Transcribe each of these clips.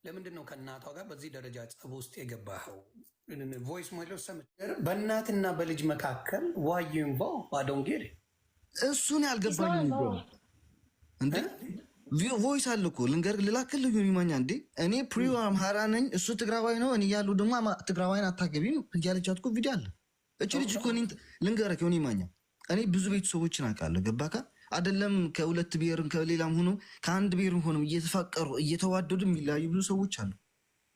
ለምንድን ነው ከእናቷ ጋር በዚህ ደረጃ ጸብ ውስጥ የገባኸው? ቮይስ ሞሎ ሰምቼ በእናትና በልጅ መካከል ዋዩንቫ ባዶንጌር እሱን ያልገባኝ እንዴ ቮይስ አለ እኮ ልንገር ልላክል ዩኒማኛ እንዴ እኔ ፕሪዮ አምሃራ ነኝ እሱ ትግራዋይ ነው እኔ ያሉ ደግሞ ትግራዋይን አታገቢም እያለቻት እኮ ቪዲዮ አለ። እቺ ልጅ እኮ ልንገርህ ዩኒማኛ እኔ ብዙ ቤተሰቦችን አውቃለሁ ገባካ አይደለም ከሁለት ብሔርም ከሌላም ሆኖ ከአንድ ብሔርም ሆኖ እየተፋቀሩ እየተዋደዱ የሚለያዩ ብዙ ሰዎች አሉ።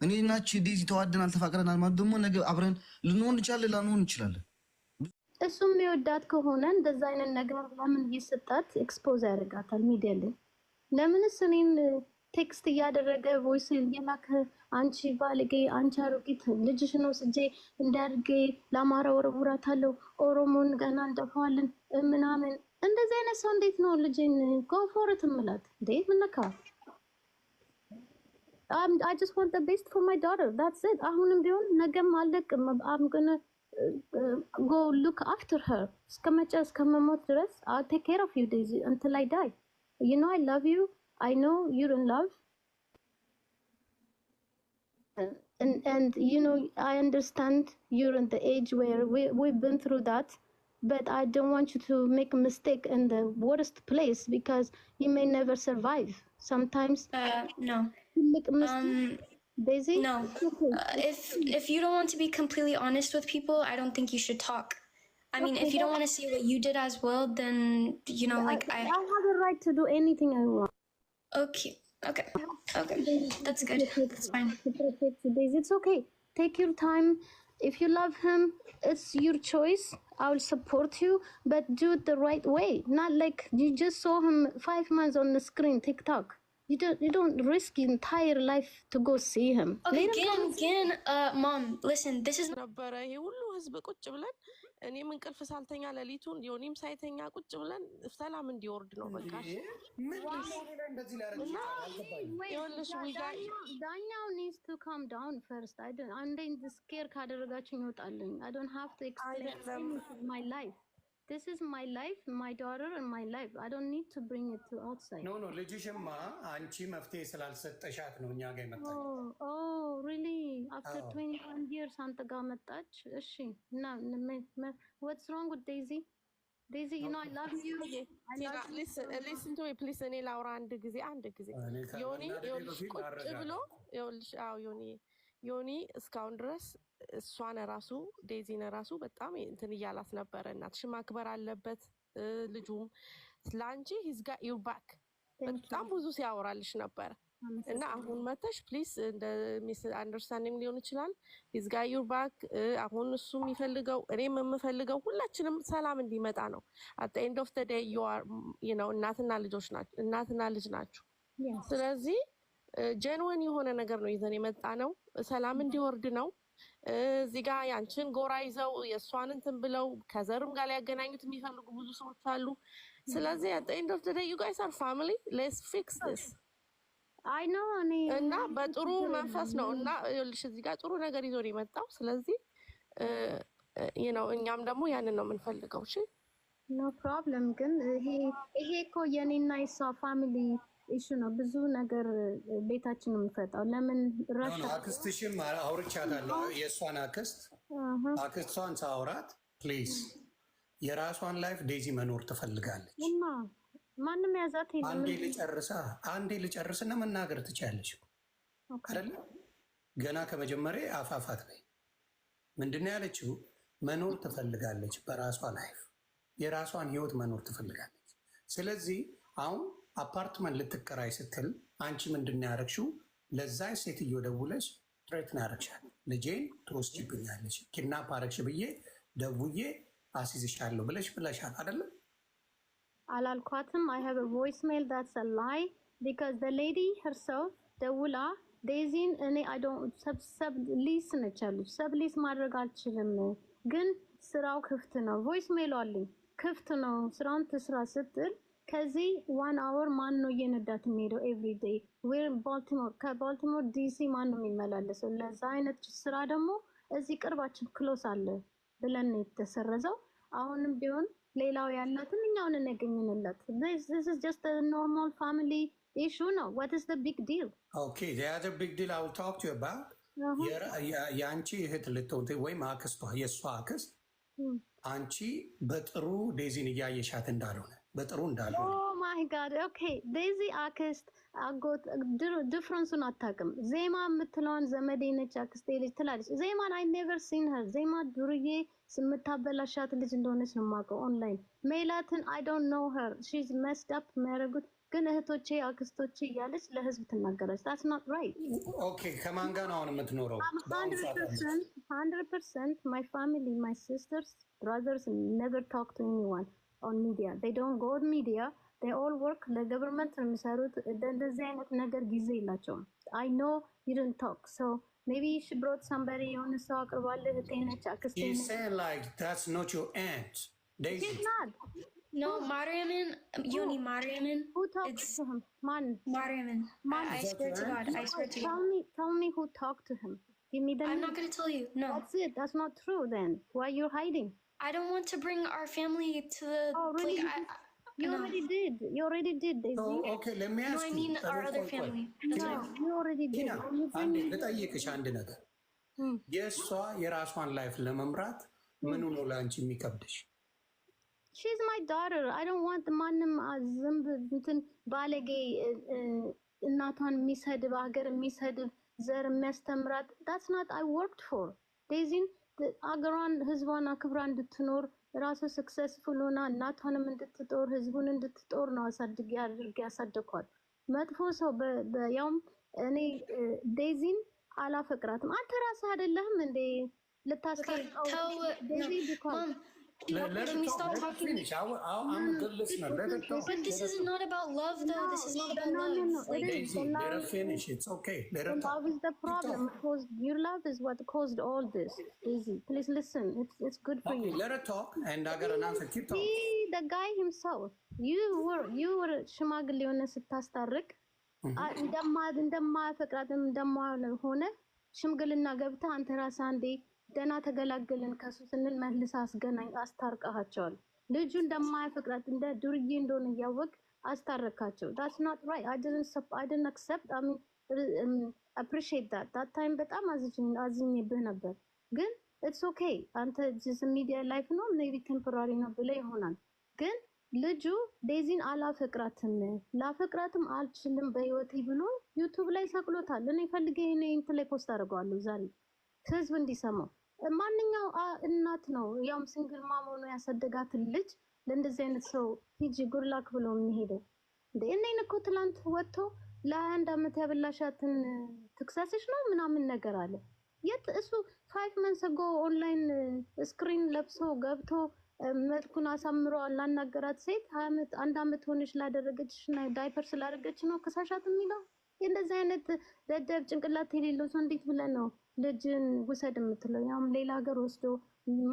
እኔ ናቺ ዴዚ ተዋደናል ተፋቅረናል ማለት ደግሞ ነገ አብረን ልንሆን እንችላለን ላንሆን እንችላለን። እሱም የሚወዳት ከሆነ እንደዛ አይነት ነገር ለምን ይሰጣት ኤክስፖዝ ያደርጋታል ሚዲያ ላይ? ለምንስ እኔን ቴክስት እያደረገ ቮይስ እየላከ አንቺ ባልጌ አንቺ አሮጊት ልጅሽ ነው ስጄ እንዳርጌ ለአማራ ወረውራታለሁ ኦሮሞን ገና እንደፋዋለን ምናምን እንደዚህ አይነት ሰው እንዴት ነው ልጅን ኮንፎርት ምላት እንዴ? ምንካ I just want the best for my daughter. That's it. አሁንም ቢሆን ነገም አለቅም I'm gonna go look after her. እስከመሞት ድረስ I'll take care of you Daisy until I die. You know I love you. I know you're in love. And you know I understand you're in the age where we've been through that. But I don't want you to make a mistake in the worst place because you may never survive. Sometimes no. Daisy? No. If you don't want to be completely honest with people, I don't think you should talk. I mean, if you don't want to say what you did as well, then you know, like I have a right to do anything I want. Okay. That's good. That's fine. Daisy, it's okay. Take your time. If you love him, it's your choice. I will support you, but do it the right way. Not like you just saw him 5 months on the screen, TikTok. You don't risk your entire life to go see him. Okay, again, Mom, listen, this is ነበረ ይሄ ሁሉ ህዝብ ቁጭ ብለን እኔም እንቅልፍ ሳልተኛ ሌሊቱን ዮኒም ሳይተኛ ቁጭ ብለን ሰላም እንዲወርድ ነው በቃ። ዳኛው needs to calm down first. I don't አንዴ ስኬር ካደረጋችሁኝ እወጣለሁ. I don't have to explain my life. This is my life, my daughter and my life. I don't need to bring it to outside. No, ልጅሽማ አንቺ መፍትሄ ስላልሰጠሻት ነው እኛ ጋር የመጣችው። Oh, really? After 21 years አንተ ጋር መጣች? እሺ። What's wrong with Daisy? Daisy, you know I love you. Listen to me please. እኔ ላውራ አንድ ጊዜ ዮኒ ቁጭ ብሎ ዮኒ እስካሁን ድረስ እሷን ራሱ ዴዚን ራሱ በጣም እንትን እያላት ነበረ። እናትሽ ማክበር አለበት ልጁም ስላንቺ he's got your back በጣም ብዙ ሲያወራልሽ ነበር እና አሁን መተሽ ፕሊዝ እንደ ሚስ አንደርስታንዲንግ ሊሆን ይችላል he's got your back አሁን እሱ የሚፈልገው እኔም የምፈልገው ሁላችንም ሰላም እንዲመጣ ነው። at the end of the day you are you know እናትና ልጅ ናችሁ። ስለዚህ ጀንወን የሆነ ነገር ነው ይዘን የመጣ ነው። ሰላም እንዲወርድ ነው። እዚህ ጋር ያንቺን ጎራ ይዘው የእሷን እንትን ብለው ከዘርም ጋር ሊያገናኙት የሚፈልጉ ብዙ ሰዎች አሉ። ስለዚህ at the end of the day you guys are family. Let's fix this. I know እና በጥሩ መንፈስ ነው እና ይኸውልሽ እዚህ ጋር ጥሩ ነገር ይዞ ነው የመጣው። ስለዚህ you know እኛም ደግሞ ያንን ነው የምንፈልገው። እሺ no problem። ግን ይሄ እኮ የኔና የሷ ፋሚሊ እሺ ነው ብዙ ነገር ቤታችን የምፈጣው ለምን ራሻ አክስትሽም አውርቻታለሁ የሷን አክስቷን ሳውራት ፕሊዝ የራሷን ላይፍ ዴዚ መኖር ትፈልጋለች እና ማንንም ያዛት አንዴ ልጨርስና መናገር ትችያለሽ አይደል? ገና ከመጀመሪያ አፋፋት ላይ ምንድነው ያለችው? መኖር ትፈልጋለች በራሷ ላይፍ የራሷን ህይወት መኖር ትፈልጋለች። ስለዚህ አሁን አፓርትመንት ልትከራይ ስትል አንቺ ምንድን ነው ያደረግሽው? ለዛ ሴትዮ ደውለሽ ትሬት ነው ያደረግሻል። ልጄን ትወስጂብኛለሽ ኪድናፕ አደረግሽ ብዬ ደውዬ አስይዝሻለሁ ብለሻል አይደለም? አላልኳትም። I have a voicemail that's a lie because the lady herself ደውላ ዴዚን እኔ I don't ሰብ ሊስ ነቻለች ሰብ ሊስ ማድረግ አልችልም ግን ስራው ክፍት ነው voicemail አለኝ ክፍት ነው ስራውን ትስራ ስትል ከዚህ 1 hour ማን ነው እየነዳት የሚሄደው ኤቭሪ ዴይ ዌር ባልቲሞር ከባልቲሞር ዲሲ ማን ነው የሚመላለሰው? ለዛ አይነት ስራ ደግሞ እዚህ ቅርባችን ክሎስ አለ ብለን የተሰረዘው። አሁንም ቢሆን ሌላው ያላትን እኛውን እናገኝንለት this is just a normal family issue ነው? What is the big deal? Okay, the other big deal I will talk to you about. የአንቺ እህት ልትሆን ወይም አክስቷ የእሷ አክስት አንቺ በጥሩ ዴዚን እያየሻት እንዳልሆነ በጥሩ እንዳልሆነ ማይ ጋድ ኦኬ ዴዚ አክስት አጎት ዲፍረንሱን አታውቅም። ዜማ የምትለውን ዘመዴ ነች አክስቴ ልጅ ትላለች። ዜማን አይ ኔቨር ሲን ሄር ዜማ ዱርዬ ስምታበላሻት ልጅ እንደሆነች ነው የማውቀው ኦንላይን። ሜላትን አይ ዶንት ኖ ሄር ሺ ኢዝ መስድ አፕ የሚያደርጉት ግን እህቶቼ አክስቶቼ እያለች ለህዝብ ትናገራለች። ታትስ ኖት ራይት። ኦኬ ከማን ጋር ነው አሁን የምትኖረው? 100% my family, my sisters, brothers never talk to anyone on media. They don't go on media. They all work ለገቨርንመንት ነው የሚሰሩት። እንደዚህ አይነት ነገር ጊዜ የላቸውም። I know you didn't talk, so maybe she brought somebody የሆነ ሰው አቅርባለህ እህቴ ነች አክስቴ ነች። He's saying like that's not your aunt. Daisy. She's not. No, Mariaman, Yoni Mariaman. Who talked to him? Man. Mariaman. I swear to God. I swear to God. Tell me who talked to him. Give me the I'm not going to tell you. No. That's it. That's not true then. Why are you hiding? I don't want to bring our family to the... Oh, really? You already did. You already did, Daisy. So, okay, let me ask you. No, I mean our other family. No, you already did. አንዴ ልጠይቅሽ አንድ ነገር። የእሷ የራሷን ላይፍ ለመምራት ምኑ ነው ለአንቺ የሚከብድሽ? She's my daughter. I don't want ማንም ዝም እንትን ባለጌ እናቷን የሚሰድብ ሀገር የሚሰድብ ዘር የሚያስተምራት that's not I worked for. ዴዚን አገሯን ህዝቧን አክብራ እንድትኖር ራሱ ሰክሰስፉል ሆና እናቷንም እንድትጦር ህዝቡን እንድትጦር ነው አሳድጌ አድርጌ ያሳደኳት። መጥፎ ሰው ያውም እኔ ዴዚን አላፈቅራትም። አንተ ራስህ አይደለህም እንዴ ልታስቀርጠው ዴዚ ቢኮዝ Can we stop talking? I'm a good listener. Let her talk. But this is not about love, though. This is not about love. Like, Daisy, let her finish. It's okay. Let her talk. Love is the problem. Because your love is what caused all this. Daisy, please listen. It's good for you. Let her talk, and I got an answer. Keep talking. See, the guy himself. You were ሽማግሌ ሆነ ስታስታርቅ እንደማያፈቅራትም እንደማልሆነ ሽምግልና ገብተህ አንተ ራስህ አንዴ ደና ተገላገልን ከሱ ስንል መልስ አስገናኝ አስታርቀሃቸዋል። ልጁ እንደማያፈቅራት እንደ ዱርዬ እንደሆነ እያወቅ አስታረካቸው። that's not right. I didn't accept. I mean appreciate that time በጣም አዝኜብህ ነበር። ግን it's okay. አንተ just media life ነው maybe temporary ነው ብለህ ይሆናል። ግን ልጁ ዴዚን አላፈቅራትም ላፈቅራትም አልችልም በህይወቴ ብሎ ዩቲዩብ ላይ ሰቅሎታል። እኔ ፈልጌ እኔ እንትን ላይ ፖስት አደርገዋለሁ ዛሬ ህዝብ እንዲሰማው። ማንኛው እናት ነው ያውም ሲንግል ማም ሆኖ ያሳደጋትን ልጅ ለእንደዚህ አይነት ሰው ሂጂ ጉርላክ ብሎ የሚሄደው እንዴ? እኔን እኮ ትላንት ወጥቶ ለ21 ዓመት ያበላሻትን ትክሰስሽ ነው ምናምን ነገር አለ። የት እሱ 5 months ago ኦንላይን ስክሪን ለብሶ ገብቶ መልኩን አሳምሮ ላናገራት ሴት 1 ዓመት ሆነሽ ላደረገችሽ እና ዳይፐር ስላደረገች ነው ክሳሻት የሚለው? እንደዚህ አይነት ደደብ ጭንቅላት የሌለው ሰው እንዴት ብለህ ነው ልጅን ውሰድ የምትለው? ያውም ሌላ ሀገር ወስዶ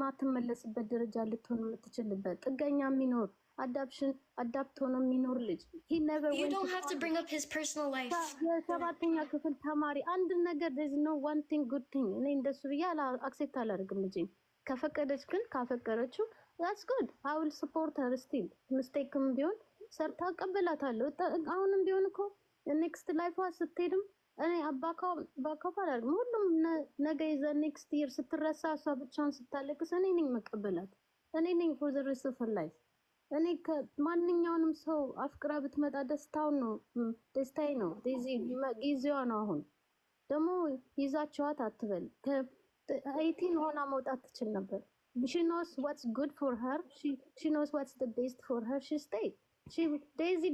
ማትመለስበት ደረጃ ልትሆን የምትችልበት ጥገኛ የሚኖር አዳፕት ሆኖ የሚኖር ልጅ You don't have to bring up his personal life. የሰባተኛ ክፍል ተማሪ አንድ ነገር there's no one thing good thing እኔ እንደሱ ብዬ አክሴፕት አላደርግም። ልጅ ከፈቀደች ግን ካፈቀረችው that's good. I will support her still. ሚስቴክም ቢሆን ሰርታ ቀበላታለሁ። አሁንም ቢሆን እኮ ኔክስት ላይፏ ስትሄድም እኔ ባካው አላደርግም። ሁሉም ነገ ይዘ ኔክስት ይር ስትረሳ እሷ ብቻውን ስታለቅስ እኔ ነኝ መቀበላት። እኔ ነኝ for the rest of her life። እኔ ከማንኛውንም ሰው አፍቅራ ብትመጣ ደስታውን ነው ደስታዬ ነው። ጊዜዋ ነው። አሁን ደግሞ ይዛቸዋት አትበል። ከ18 ሆና መውጣት ትችል ነበር። she knows what's good for her. She knows what's the best for her. She stayed. Daisy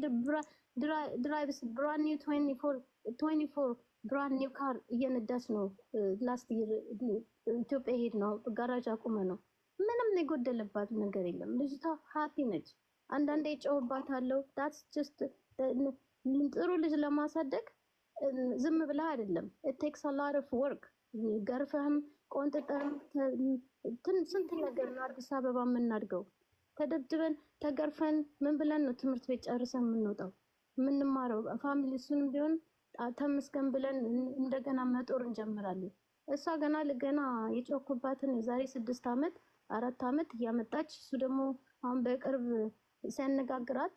drives brand new 24 brand new car እየነዳች ነው። ላስት ይር ኢትዮጵያ ሄድ ነው ጋራጅ አቁመ ነው። ምንም የጎደለባት ነገር የለም። ልጅቷ ሃፒ ነች። አንዳንዴ ጨውባታለሁ። that's just ጥሩ ልጅ ለማሳደግ ዝም ብለህ አይደለም። it takes a lot of work. ገርፈህም ቆንጥጠህም ስንት ነገር ነው አዲስ አበባ የምናድገው። ተደብድበን ተገርፈን ምን ብለን ነው ትምህርት ቤት ጨርሰን የምንወጣው የምንማረው? ፋሚሊ እሱንም ቢሆን ተመስገን ብለን እንደገና መጦር እንጀምራለን። እሷ ገና የጮኩባትን የዛሬ 6 ዓመት 4 ዓመት እያመጣች እሱ ደግሞ አሁን በቅርብ ሲያነጋግራት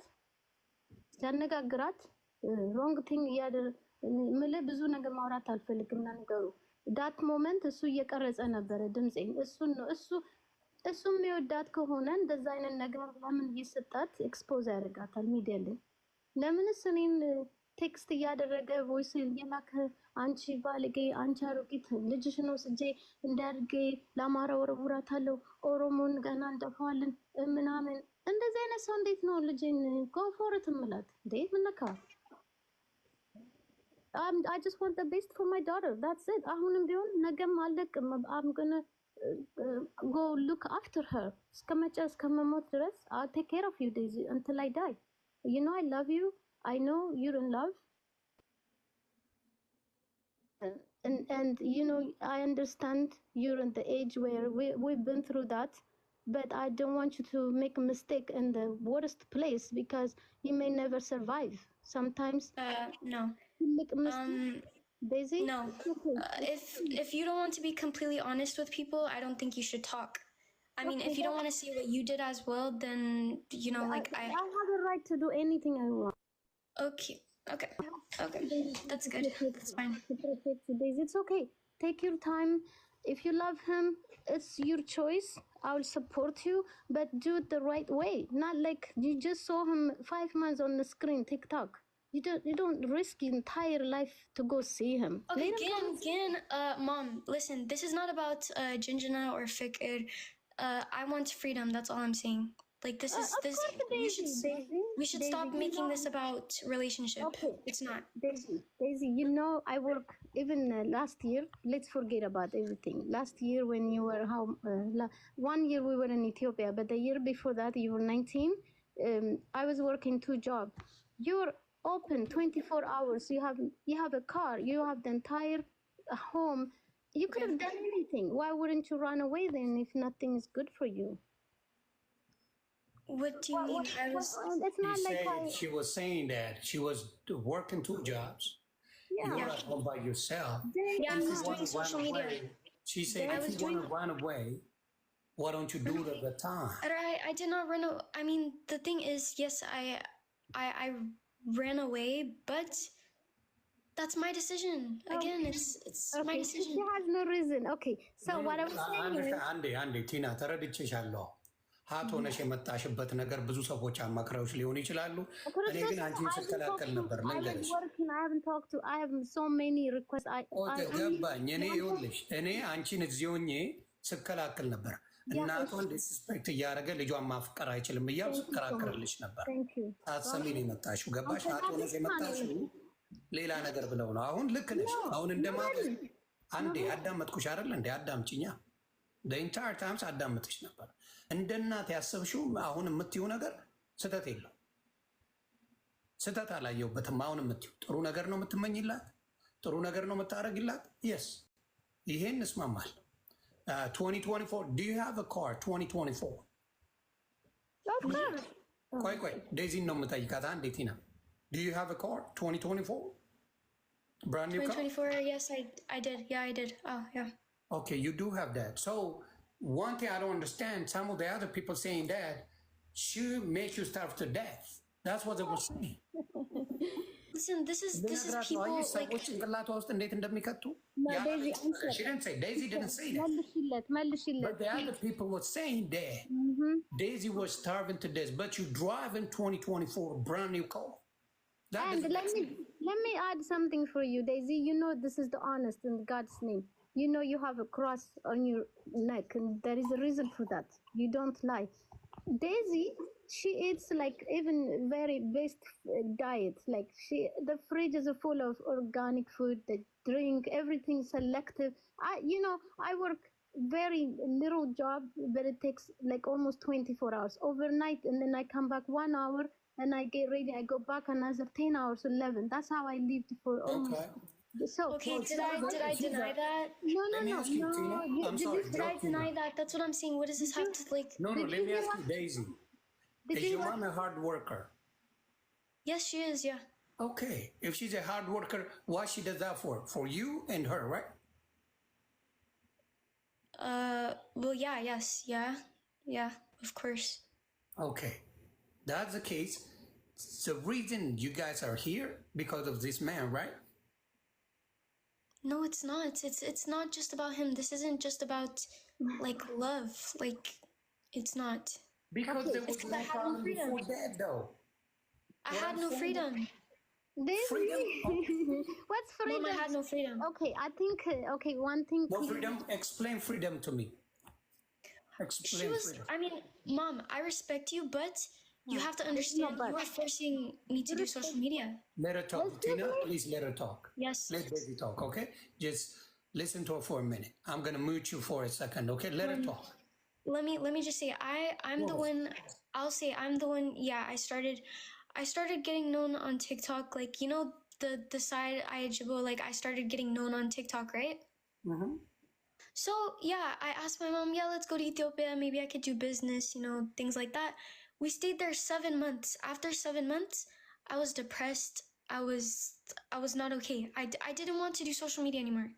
ሮንግ ቲንግ ምል ብዙ ነገር ማውራት አልፈልግም ነገሩ ዳት ሞመንት እሱ እየቀረጸ ነበረ ድምጼን እሱ የሚወዳት ከሆነ እንደዛ አይነት ነገር ለምን ይሰጣት ኤክስፖዝ ያደርጋታል ሚዲያ ላይ ለምንስ እኔን ቴክስት እያደረገ ቮይስ እየላከ አንቺ ባልጌ አንቺ አሮጊት ልጅሽ ነው ስጄ እንዳርጌ ለአማራ ወረውራታለሁ ኦሮሞን ገና እንደፋዋለን ምናምን እንደዚህ አይነት ሰው እንዴት ነው ልጅን ጎፎርት ምላት እንዴ ምነካ I just want the best for my daughter. That's it. አሁንም ቢሆን ነገም አለቅም I'm gonna go look after her. እስከመሞት ድረስ I'll take care of you Daisy until I die. You know I love you. I know you're in love. And you know I understand you're in the age where we've been through that. But I don't want you to make a mistake in the worst place because you may never survive. Sometimes No. Daisy? No. If you don't want to be completely honest with people, I don't think you should talk. I mean, if you don't want to say what you did as well, then you know, like I have the right to do anything I want. Okay. That's good. That's fine. Daisy, it's okay. Take your time. If you love him, it's your choice. I will support you, but do it the right way. Not like you just saw him 5 months on the screen, TikTok. You don't risk your entire life to go see him. Okay, again, Mom, listen, this is not about Jinjana or Fikr. I want freedom, that's all I'm saying. Like this is this we should stop making this about relationship. Okay. It's not. Daisy, you know I work even last year. Let's forget about everything. Last year when you were 1 year we were in Ethiopia, but the year before that you were 19. I was working 2 jobs. You're open 24 hours. You have a car. You have the entire home. You could have done anything. Why wouldn't you run away then if nothing is good for you? What do you mean? It's not like she was saying that she was working 2 jobs. Yeah. You were at home by yourself. Yeah, I'm just doing social media. She said, if you want to run away, why don't you do it at the time? I did not run away. I mean, the thing is, yes, I ran away, but that's my decision. Again, it's my decision. She has no reason. Okay, so what I was saying አንዴ ቲና ተረድቼሻለሁ። ሀት ሆነሽ የመጣሽበት ነገር ብዙ ሰዎች አማክረውሽ ሊሆኑ ይችላሉ። እኔ ግን አንቺን ስከላከል ነበር ልንገርሽ። I have so many requests. ገባኝ። እኔ ይኸውልሽ እኔ አንቺን እዚህ ሆኜ ስከላከል ነበር። እናቷን ዲስፔክት እያደረገ ልጇን ማፍቀር አይችልም እያሉ ስከራከርልሽ ነበር። ሳትሰሚ ነው የመጣሽው። ገባሽ? ሀት ሆነሽ የመጣሽው ሌላ ነገር ብለው ነው። አሁን ልክ ነሽ። አሁን እንደማለት አንዴ አዳመጥኩሽ አይደል እንዴ? አዳምጪኛ። the entire time አዳምጥሽ ነበር። እንደ እናት ያሰብሽው አሁን የምትይው ነገር ስህተት የለው። ስህተት አላየሁበትም። አሁን የምትይው ጥሩ ነገር ነው የምትመኝላት፣ ጥሩ ነገር ነው የምታደርግላት። የስ ይሄን እስማማል። 2024 do you have a car 2024? ቆይ ዴዚን ነው የምጠይቃት። አንዴ ቲና do you have a car 2024? Brand new 2024 car? Yes, I did. Yeah, I did. Oh, yeah. Okay, you do have that. So one thing I don't understand, some of the other people saying that she makes you starve to death. That's what they were saying. Listen, this is people like. She didn't say. Daisy didn't say that. But the other people were saying that Daisy was starving to death, but you drive in 2024 a brand new car. And let me add something for you, Daisy. You know this is the honest in God's name. You know you have a cross on your neck, and there is a reason for that. You don't lie. Daisy, she eats like even very best diet. Like the fridge is full of organic food, the drink, everything selective. I work very little job, but it takes like almost 24 hours overnight, and then I come back 1 hour and I get ready. I go back another 10 hours, 11. That's how I lived for almost. Okay. So, okay, did I deny that? No. I'm sorry. Did I deny that? That's what I'm saying. What does this have to like? No. Let me ask you, Daisy. Is your mom a hard worker? Yes, she is. Yeah. Okay. If she's a hard worker, what she does that for? For you and her, right? Well, yeah. Yes. Yeah. Of course. Okay. That's the case. the reason you guys are here because of this man, right? No, it's not. It's not just about him. This isn't just about like love. Like it's not. Because there was no problem before that, though. I had no freedom. Freedom? What's freedom? Mom, I had no freedom. Okay, I think okay. One thing. No freedom? Explain freedom to me. Explain She was. freedom. I mean, Mom, I respect you, but you have to understand you are forcing me to do social media. Let her talk. Tina, please let her talk. Yes. Let Daisy talk, okay? Just listen to her for a minute. I'm gonna mute you for a second, okay? Let her talk. Let me just say I'm the one. I'll say I'm the one. Yeah, I started getting known on TikTok. Like, you know, the side Ayajibo, like I started getting known on TikTok, right? Mm-hmm. So yeah, I asked my mom, yeah, let's go to Ethiopia. Maybe I could do business, you know, things like that. We stayed there 7 months. After 7 months, I was depressed. I was not okay. I didn't want to do social media anymore.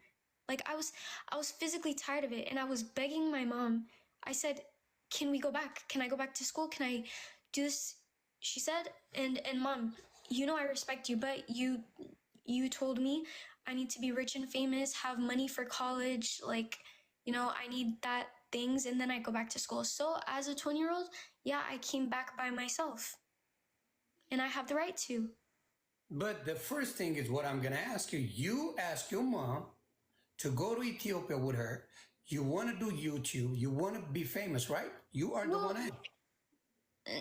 Like I was physically tired of it, and I was begging my mom. I said, can we go back? Can I go back to school? Can I do this? She said, and Mom, you know I respect you, but you told me I need to be rich and famous, have money for college, like, you know, I need that things, and then I go back to school. So as a 20-year-old, yeah, I came back by myself. And I have the right to. But the first thing is what I'm gonna ask you. You ask your mom to go to Ethiopia with her. You want to do YouTube. You want to be famous, right? You are the one.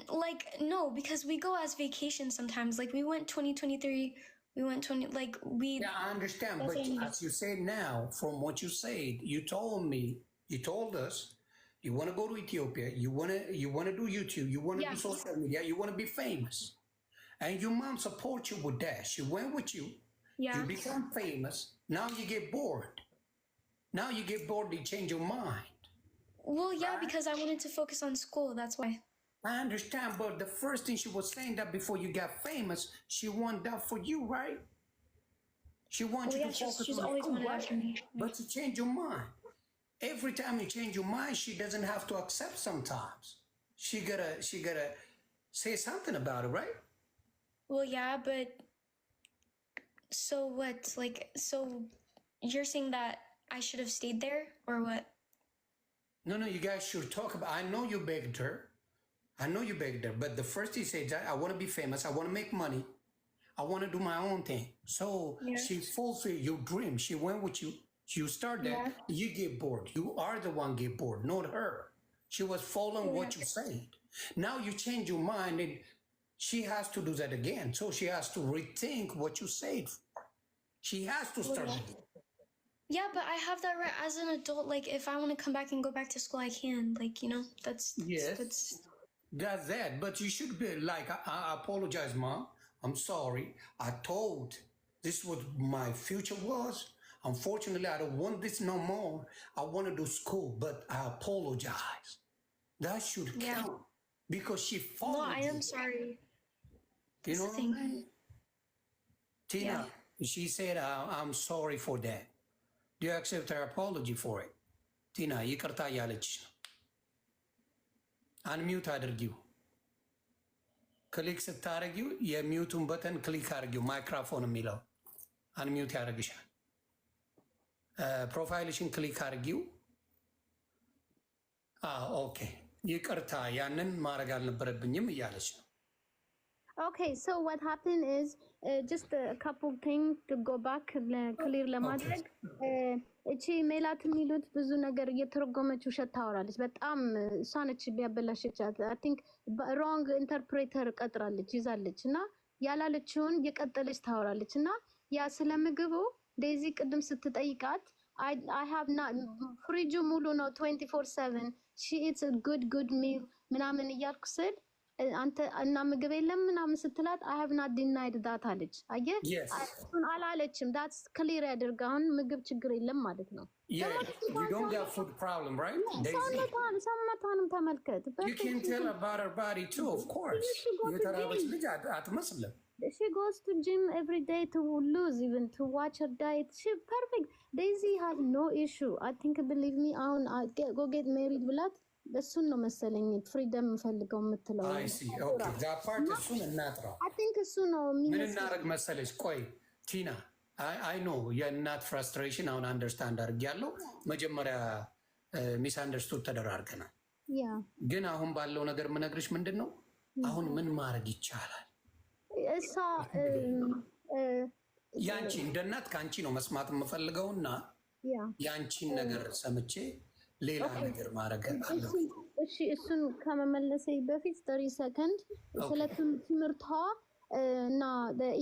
Like, no, because we go as vacation sometimes. Like, we went 2023. We went 20. Like, we. Yeah, I understand. But as you say now, from what you said, you told us, you want to go to Ethiopia. You want to do YouTube. You want to do social media. You want to be famous, and your mom supports you with that. She went with you. Yeah. You become famous. Now you get bored. You change your mind. Well, yeah, because I wanted to focus on school. That's why. I understand, but the first thing she was saying that before you got famous, she wanted that for you, right? She wants you to focus she's on always school, wanted right? that for me. But you change your mind. Every time you change your mind, she doesn't have to accept sometimes. She gotta say something about it, right? Well, yeah, but so what? Like, so you're saying that I should have stayed there, or what? No, you guys should talk about. I know you begged her, but the first he said, I want to be famous. I want to make money. I want to do my own thing. So she fulfilled your dream. She went with you. You start that. You get bored. You are the one get bored, not her. She was following what you said. Now you change your mind, and she has to do that again. So she has to rethink what you said. She has to start again. Yeah, but I have that right as an adult. Like, if I want to come back and go back to school, I can. Like, you know, that's that. But you should be like, I apologize, Mom. I'm sorry. I told this what my future was. Unfortunately, I don't want this no more. I want to do school, but I apologize. That should count because she followed. No, I am sorry. You know what I mean? Tina, she said, I'm sorry for that. Do you accept her apology for it? Tina, ይቅርታ እያለች ነው። አንሚዩት አድርጊው። ክሊክ ስታደርጊው የሚዩቱን በተን ክሊክ አድርጊው። ማይክሮፎን የሚለው አንሚዩት ያደርግሻል። ፕሮፋይልሽን ክሊክ አድርጊው። ኦኬ፣ ይቅርታ ያንን ማድረግ አልነበረብኝም እያለች ነው። Okay, so what happened is just a couple things to go back clear ለማድረግ እቺ ሜላት የሚሉት ብዙ ነገር እየተረጎመች ውሸት ታወራለች። በጣም እሷ ነች ቢያበላሸቻት። አይ ቲንክ ሮንግ ኢንተርፕሬተር ቀጥራለች ይዛለች እና ያላለችውን እየቀጠለች ታወራለች እና ያ ስለ ምግቡ ዴዚ ቅድም ስትጠይቃት I have not ፍሪጁ ሙሉ ነው 24/7 she eats a good meal ምናምን እያልኩ ስል አንተ እና ምግብ የለም ምናምን ስትላት I have not denied that አለች። አየህ እሱን አላለችም። that's clear ያድርግ። አሁን ምግብ ችግር የለም ማለት ነው። you don't got food problem, right? ሰውነቷንም ተመልከት። you can tell about her body too, of course. የተራበች ልጅ አትመስልም። She goes to gym every day to lose, even to watch her diet. She perfect. Daisy has no issue. I think, believe me, go get married ብላት እሱን ነው መሰለኝ ፍሪደም ፈልገው የምትለው። አይ ሲ ኦኬ ዛ ፓርት እሱን እናጥራው። አይ ቲንክ እሱ ነው ምን እናደርግ መሰለች። ቆይ ቲና አይ ኖ የእናት ፍራስትሬሽን አሁን አንደርስታንድ አድርጌያለሁ። መጀመሪያ ሚስ አንደርስቱድ ተደራርገናል። ግን አሁን ባለው ነገር ምነግርሽ ምንድን ነው አሁን ምን ማድረግ ይቻላል? እሷ ያንቺ እንደ እናት ከአንቺ ነው መስማት የምፈልገውና ያንቺን ነገር ሰምቼ ሌላ ነገር ማድረግ አለ። እሺ እሱን ከመመለሴ በፊት 30 ሰከንድ ስለ ትምህርቷ እና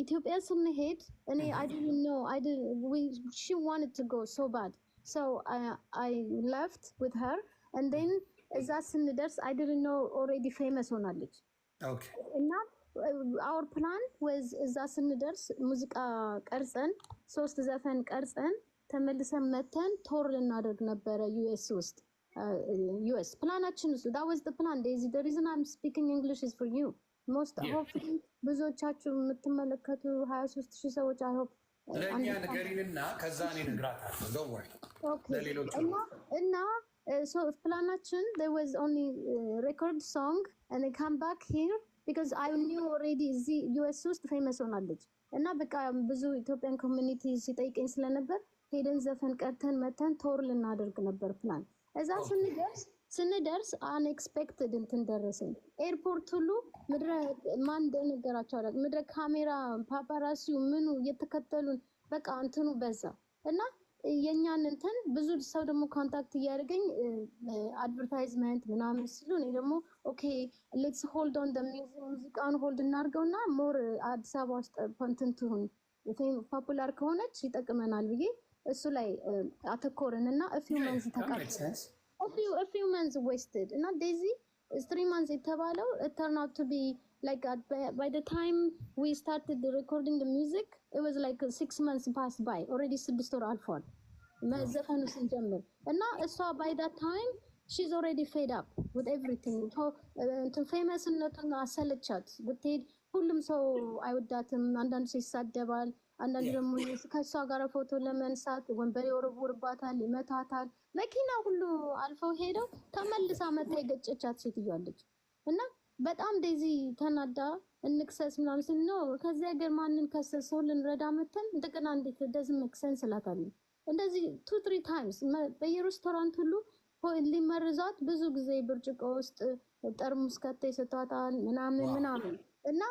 ኢትዮጵያ ስንሄድ እኔ I didn't know she wanted to go so bad so I left with her and then እዛ ስንደርስ I didn't know already famous ሆናለች። እና our plan was እዛ ስንደርስ ሙዚቃ ቀርጸን 3 ዘፈን ቀርጸን ተመልሰን መተን ቶር ልናደርግ ነበረ ዩኤስ ውስጥ ዩኤስ ፕላናችን ውስጥ that was the plan Daisy the reason I'm speaking English is for you most hopefully ብዙዎቻችሁ የምትመለከቱ 23,000 ሰዎች I hope ለኛ ነገሪንና ከዛ እኔ እነግራታለሁ don't worry ለሌሎች እና so planaችን there was only record song and I come back here because I knew already እዚህ ዩኤስ ውስጥ ፌመስ ሆናለች እና በቃ ብዙ ኢትዮጵያን ኮሚኒቲ ሲጠይቀኝ ስለነበር ሄደን ዘፈን ቀርተን መተን ቶር ልናደርግ ነበር ፕላን። እዛ ስንደርስ አንኤክስፔክትድ እንትን ደረሰኝ። ኤርፖርት ሁሉ ምድረ ማን እንደነገራቸው አላውቅም። ምድረ ካሜራ ፓፓራሲው ምኑ እየተከተሉን በቃ እንትኑ በዛ እና የኛን እንትን ብዙ ሰው ደግሞ ኮንታክት እያደረገኝ አድቨርታይዝመንት ምናምን ሲሉ እኔ ደግሞ ኦኬ ሌትስ ሆልድ ኦን ሙዚቃውን ሆልድ እናድርገውና ሞር አዲስ አበባ ውስጥ እንትን ትሁን ፖፑላር ከሆነች ይጠቅመናል ብዬ እሱ ላይ አተኮርን እና a few months ተቃጠለ። a few months wasted እና ዴዚ 3 months የተባለው it turned out to be like by the time we started the recording the music it was like 6 months passed by already 6 ወር አልፏል መዘፈኑ ስንጀምር እና እሷ by that time she's already fed up with everything እንትን ፌመስነቱን አሰለቻት ብትሄድ ሁሉም ሰው አይወዳትም አንዳንድ ሰው ይሳደባል አንዳንድ ደግሞ ከሷ ጋር ፎቶ ለመንሳት ወንበር ይወረውርባታል ይመታታል መኪና ሁሉ አልፈው ሄደው ተመልሳ መታ የገጨቻት ሴትዮ አለች እና በጣም ዴዚ ተናዳ እንክሰስ ምናምን ሲል ነው ከዚህ ሀገር ማንን ከሰሰው ልንረዳ መተን እንደገና እንዴት doesn't make sense እላታለሁ እንደዚህ 2-3 times በየሬስቶራንት ሁሉ ሊመርዟት ብዙ ጊዜ ብርጭቆ ውስጥ ጠርሙስ ከተይ ሰጣታል ምናምን እና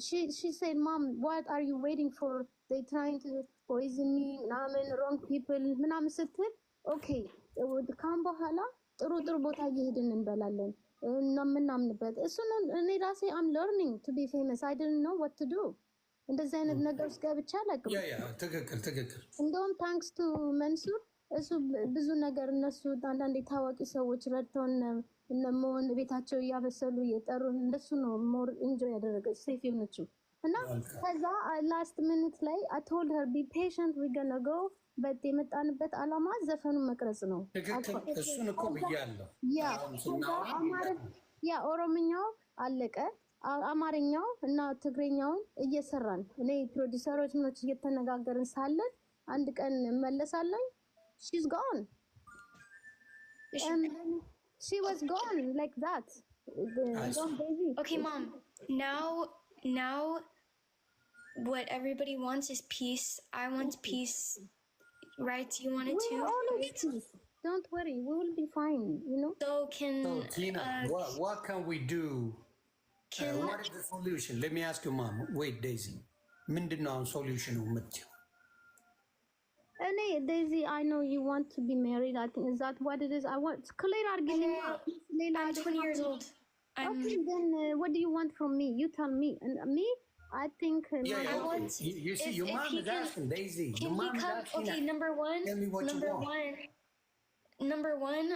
she said mom what are you waiting for they trying to poison me wrong people ምናምን ስትል okay ካም በኋላ ጥሩ ቦታ እየሄድን እንበላለን እና ምናምንበት እሱ ነው እኔ ራሴ I'm learning to be famous I didn't know what to do እንደዚህ አይነት ነገር ውስጥ ገብቻ አላውቅም ትክክል እንደውም thanks to መንሱር እሱ ብዙ ነገር እነሱ አንዳንድ ታዋቂ ሰዎች ረድተውን እነሞን ቤታቸው እያበሰሉ እየጠሩን እንደሱ ነው ሞር ኢንጆይ ያደረገች ሴፍ የሆነችው እና ከዛ ላስት ሚኒት ላይ I told her be patient we're gonna go but የመጣንበት አላማ ዘፈኑን መቅረጽ ነው እሱን እኮ ብያለሁ ያ ኦሮምኛው አለቀ አማርኛው እና ትግሬኛውን እየሰራን እኔ ፕሮዲዩሰሮች ምኖች እየተነጋገርን ሳለ አንድ ቀን መለሳለኝ she's gone she was gone like that okay mom now what everybody wants is peace I want peace right you want it too don't worry we will be fine you know so Tina what can we do what is the solution let me ask you mom wait Daisy ምንድነው solution የምትይው Daisy, I know you want to be married. I think is that what it is? I want clear argument. I'm 20 years old. Okay, then what do you want from me? You tell me. And me, I think. I want. You see, your mom is asking Daisy. Your mom is asking. Okay, number one. Tell me what you want. Number one,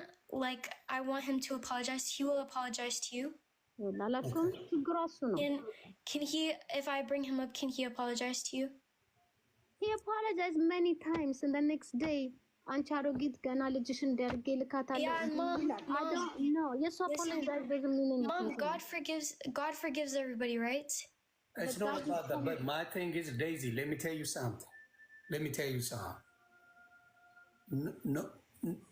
like I want him to apologize. He will apologize to you. Can he? If I bring him up, can he apologize to you? He apologized many times and the next day አንቻሮጊት ገና ልጅሽን ደርጌ ልካታለሁ I don't know yes apologize doesn't mean anything mom God forgives everybody right it's not about that but my thing is Daisy let me tell you something no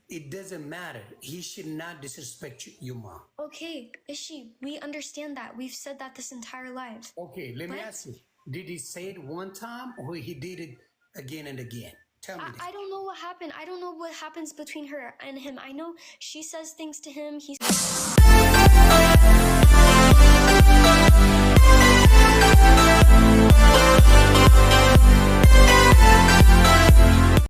it doesn't matter. He should not disrespect you, Mom. Okay, Ishi, we understand that. We've said that this entire life. Okay, let me ask you. Did he say it one time or he did it again and again? Tell me this. I don't know what happened. I don't know what happens between her and him. I know she says things to him. He